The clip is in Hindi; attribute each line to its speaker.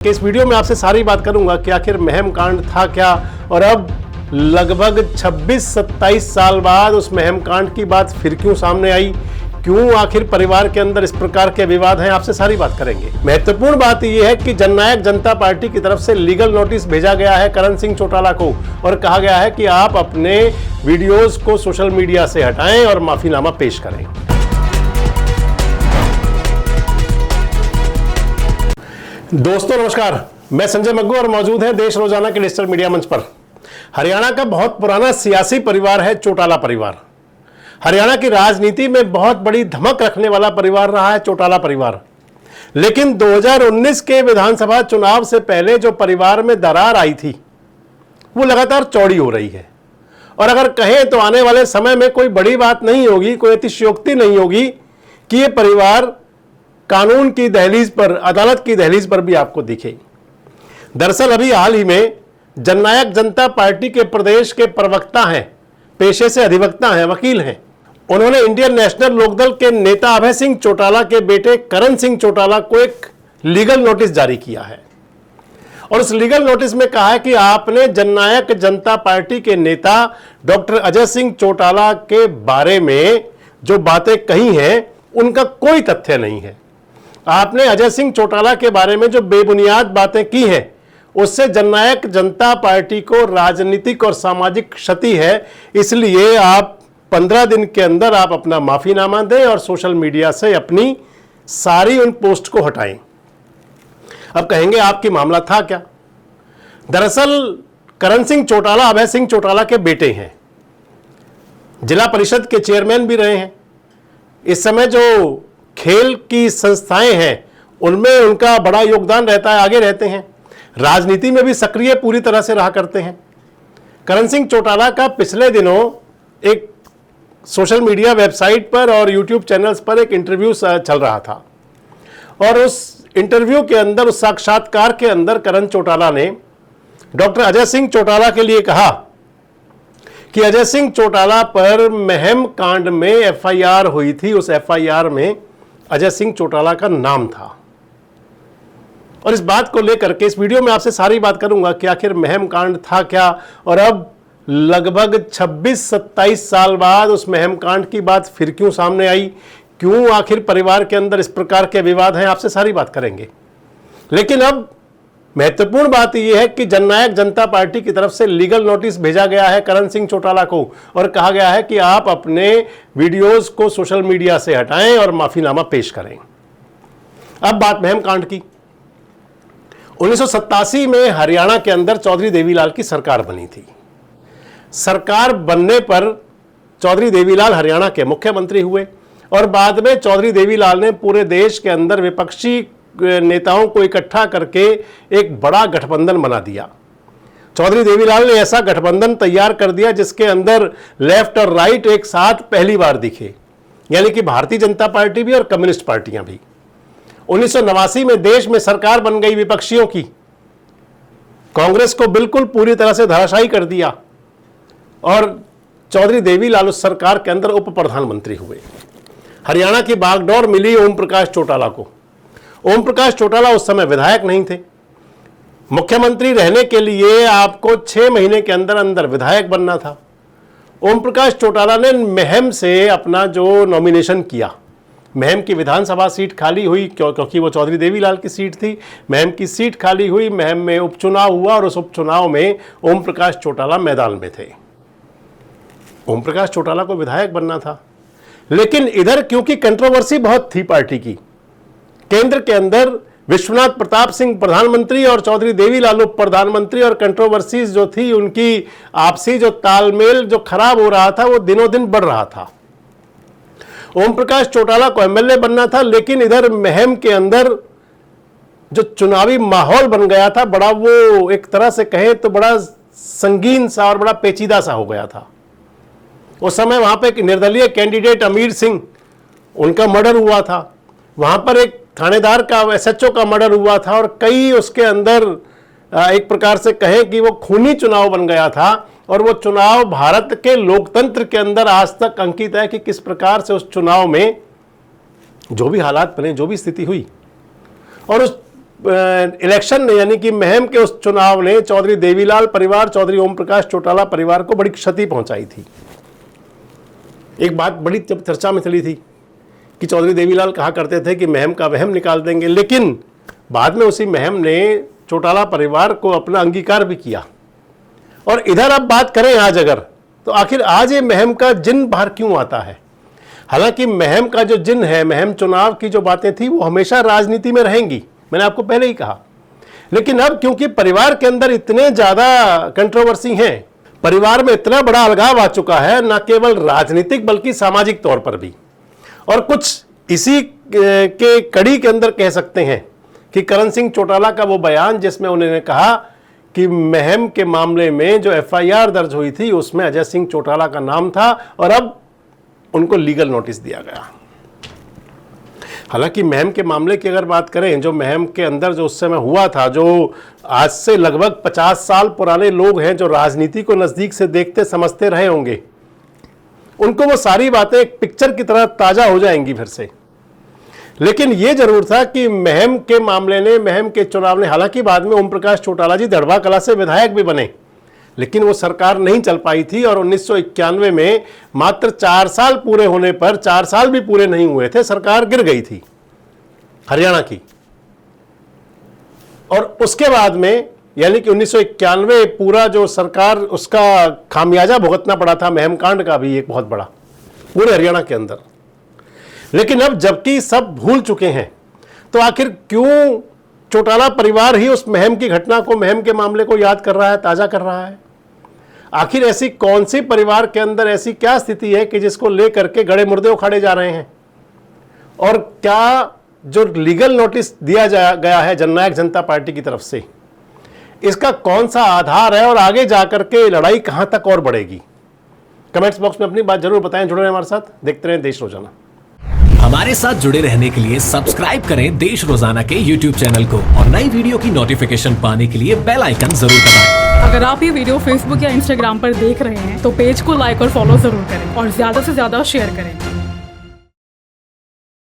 Speaker 1: कि इस वीडियो में आपसे सारी बात करूंगा कि आखिर महम कांड था क्या और अब लगभग 26-27 साल बाद उस महम कांड की बात फिर क्यों सामने आई, क्यों आखिर परिवार के अंदर इस प्रकार के विवाद हैं, आपसे सारी बात करेंगे। महत्वपूर्ण बात यह है कि जननायक जनता पार्टी की तरफ से लीगल नोटिस भेजा गया है करण सिंह चौटाला को और कहा गया है कि आप अपने वीडियोज को सोशल मीडिया से हटाएं और माफीनामा पेश करें। दोस्तों नमस्कार, मैं संजय मग्गू और मौजूद है देश रोजाना के डिजिटल मीडिया मंच पर। हरियाणा का बहुत पुराना सियासी परिवार है चौटाला परिवार। हरियाणा की राजनीति में बहुत बड़ी धमक रखने वाला परिवार रहा है चौटाला परिवार। लेकिन 2019 के विधानसभा चुनाव से पहले जो परिवार में दरार आई थी वो लगातार चौड़ी हो रही है और अगर कहें तो आने वाले समय में कोई बड़ी बात नहीं होगी, कोई अतिशयोक्ति नहीं होगी कि ये परिवार कानून की दहलीज पर, अदालत की दहलीज पर भी आपको दिखे। दरअसल अभी हाल ही में जननायक जनता पार्टी के प्रदेश के प्रवक्ता हैं, पेशे से अधिवक्ता हैं, वकील हैं, उन्होंने इंडियन नेशनल लोकदल के नेता अभय सिंह चौटाला के बेटे करण सिंह चौटाला को एक लीगल नोटिस जारी किया है और उस लीगल नोटिस में कहा है कि आपने जननायक जनता पार्टी के नेता डॉक्टर अजय सिंह चौटाला के बारे में जो बातें कही हैं उनका कोई तथ्य नहीं है। आपने अजय सिंह चौटाला के बारे में जो बेबुनियाद बातें की हैं उससे जननायक जनता पार्टी को राजनीतिक और सामाजिक क्षति है, इसलिए आप 15 दिन के अंदर आप अपना माफीनामा दें और सोशल मीडिया से अपनी सारी उन पोस्ट को हटाएं। अब कहेंगे आपकी मामला था क्या? दरअसल करण सिंह चौटाला अभय सिंह चौटाला के बेटे हैं, जिला परिषद के चेयरमैन भी रहे हैं। इस समय जो खेल की संस्थाएं हैं उनमें उनका बड़ा योगदान रहता है, आगे रहते हैं, राजनीति में भी सक्रिय पूरी तरह से रहा करते हैं। करण सिंह चौटाला का पिछले दिनों एक सोशल मीडिया वेबसाइट पर और यूट्यूब चैनल्स पर एक इंटरव्यू चल रहा था और उस इंटरव्यू के अंदर, उस साक्षात्कार के अंदर करण चौटाला ने डॉक्टर अजय सिंह चौटाला के लिए कहा कि अजय सिंह चौटाला पर महम कांड में एफआईआर हुई थी, उस एफआईआर में अजय सिंह चौटाला का नाम था। और इस बात को लेकर के इस वीडियो में आपसे सारी बात करूंगा कि आखिर महम कांड था क्या और अब लगभग 26-27 साल बाद उस महम कांड की बात फिर क्यों सामने आई, क्यों आखिर परिवार के अंदर इस प्रकार के विवाद हैं, आपसे सारी बात करेंगे। लेकिन अब महत्वपूर्ण बात यह है कि जननायक जनता पार्टी की तरफ से लीगल नोटिस भेजा गया है करण सिंह चौटाला को और कहा गया है कि आप अपने वीडियोज को सोशल मीडिया से हटाएं और माफीनामा पेश करें। अब बात महम कांड की। 1987 में हरियाणा के अंदर चौधरी देवीलाल की सरकार बनी थी। सरकार बनने पर चौधरी देवीलाल हरियाणा के मुख्यमंत्री हुए और बाद में चौधरी देवीलाल ने पूरे देश के अंदर विपक्षी नेताओं को इकट्ठा करके एक बड़ा गठबंधन बना दिया। चौधरी देवीलाल ने ऐसा गठबंधन तैयार कर दिया जिसके अंदर लेफ्ट और राइट एक साथ पहली बार दिखे, यानी कि भारतीय जनता पार्टी भी और कम्युनिस्ट पार्टियां भी। 1989 में देश में सरकार बन गई विपक्षियों की, कांग्रेस को बिल्कुल पूरी तरह से धराशायी कर दिया और चौधरी देवीलाल उस सरकार के अंदर उप प्रधानमंत्री हुए। हरियाणा की बागडोर मिली ओम प्रकाश चौटाला को। ओम प्रकाश चौटाला उस समय विधायक नहीं थे। मुख्यमंत्री रहने के लिए आपको 6 महीने के अंदर अंदर विधायक बनना था। ओम प्रकाश चौटाला ने महम से अपना जो नॉमिनेशन किया, महम की विधानसभा सीट खाली हुई क्योंकि वो चौधरी देवीलाल की सीट थी। महम की सीट खाली हुई, महम में उपचुनाव हुआ और उस उपचुनाव में ओम प्रकाश चौटाला मैदान में थे। ओम प्रकाश चौटाला को विधायक बनना था, लेकिन इधर क्योंकि कंट्रोवर्सी बहुत थी पार्टी की, केंद्र के अंदर विश्वनाथ प्रताप सिंह प्रधानमंत्री और चौधरी देवीलाल उप प्रधानमंत्री और कंट्रोवर्सीज जो थी, उनकी आपसी जो तालमेल जो खराब हो रहा था वो दिनों दिन बढ़ रहा था। ओम प्रकाश चौटाला को एमएलए बनना था, लेकिन इधर महम के अंदर जो चुनावी माहौल बन गया था बड़ा, वो एक तरह से कहें तो बड़ा संगीन सा और बड़ा पेचीदा सा हो गया था। उस समय वहां पे एक निर्दलीय कैंडिडेट अमीर सिंह, उनका मर्डर हुआ था। वहां पर एक थानेदार का, एसएचओ का मर्डर हुआ था और कई उसके अंदर एक प्रकार से कहें कि वो खूनी चुनाव बन गया था और वो चुनाव भारत के लोकतंत्र के अंदर आज तक अंकित है कि किस प्रकार से उस चुनाव में जो भी हालात बने, जो भी स्थिति हुई और उस इलेक्शन ने यानी कि महम के उस चुनाव ने चौधरी देवीलाल परिवार, चौधरी ओम प्रकाश चौटाला परिवार को बड़ी क्षति पहुंचाई थी। एक बात बड़ी चर्चा में चली थी कि चौधरी देवीलाल कहा करते थे कि महम का वहम निकाल देंगे, लेकिन बाद में उसी महम ने चौटाला परिवार को अपना अंगीकार भी किया। और इधर अब बात करें आज अगर, तो आखिर आज ये महम का जिन बाहर क्यों आता है? हालांकि महम का जो जिन है, महम चुनाव की जो बातें थी वो हमेशा राजनीति में रहेंगी, मैंने आपको पहले ही कहा। लेकिन अब क्योंकि परिवार के अंदर इतने ज्यादा कंट्रोवर्सी हैं, परिवार में इतना बड़ा अलगाव आ चुका है, न केवल राजनीतिक बल्कि सामाजिक तौर पर भी, और कुछ इसी के कड़ी के अंदर कह सकते हैं कि करण सिंह चौटाला का वो बयान जिसमें उन्होंने कहा कि महम के मामले में जो एफआईआर दर्ज हुई थी उसमें अजय सिंह चौटाला का नाम था और अब उनको लीगल नोटिस दिया गया। हालांकि महम के मामले की अगर बात करें, जो महम के अंदर जो उस समय हुआ था, जो आज से लगभग 50 साल पुराने लोग हैं जो राजनीति को नज़दीक से देखते समझते रहे होंगे, उनको वो सारी बातें एक पिक्चर की तरह ताज़ा हो जाएंगी फिर से। लेकिन ये जरूर था कि महम के मामले ने, महम के चुनाव ने, हालांकि बाद में ओम प्रकाश चौटाला जी दड़वा कला से विधायक भी बने, लेकिन वो सरकार नहीं चल पाई थी और 1991 में मात्र 4 साल पूरे होने पर, 4 साल भी पूरे नहीं हुए थे, सरकार गिर गई थी हरियाणा की। और उसके बाद में यानी कि 1991 पूरा जो सरकार, उसका खामियाजा भुगतना पड़ा था महम कांड का भी एक बहुत बड़ा पूरे हरियाणा के अंदर। लेकिन अब जबकि सब भूल चुके हैं, तो आखिर क्यों चौटाला परिवार ही उस महम की घटना को, महम के मामले को याद कर रहा है, ताज़ा कर रहा है? आखिर ऐसी कौन सी परिवार के अंदर ऐसी क्या स्थिति है कि जिसको लेकर के गड़े मुर्दे उखाड़े जा रहे हैं? और क्या जो लीगल नोटिस दिया गया है जननायक जनता पार्टी की तरफ से, इसका कौन सा आधार है और आगे जाकर के लड़ाई कहां तक और बढ़ेगी? कमेंट्स बॉक्स में अपनी बात जरूर बताएं। जुड़े रहें हमारे साथ, देखते रहें देश रोजाना।
Speaker 2: हमारे साथ जुड़े रहने के लिए सब्सक्राइब करें देश रोजाना के YouTube चैनल को और नई वीडियो की नोटिफिकेशन पाने के लिए बेल आइकन जरूर दबाएं।
Speaker 3: अगर आप ये वीडियो Facebook या Instagram पर देख रहे हैं तो पेज को लाइक और फॉलो जरूर करें और ज्यादा से ज्यादा शेयर करें।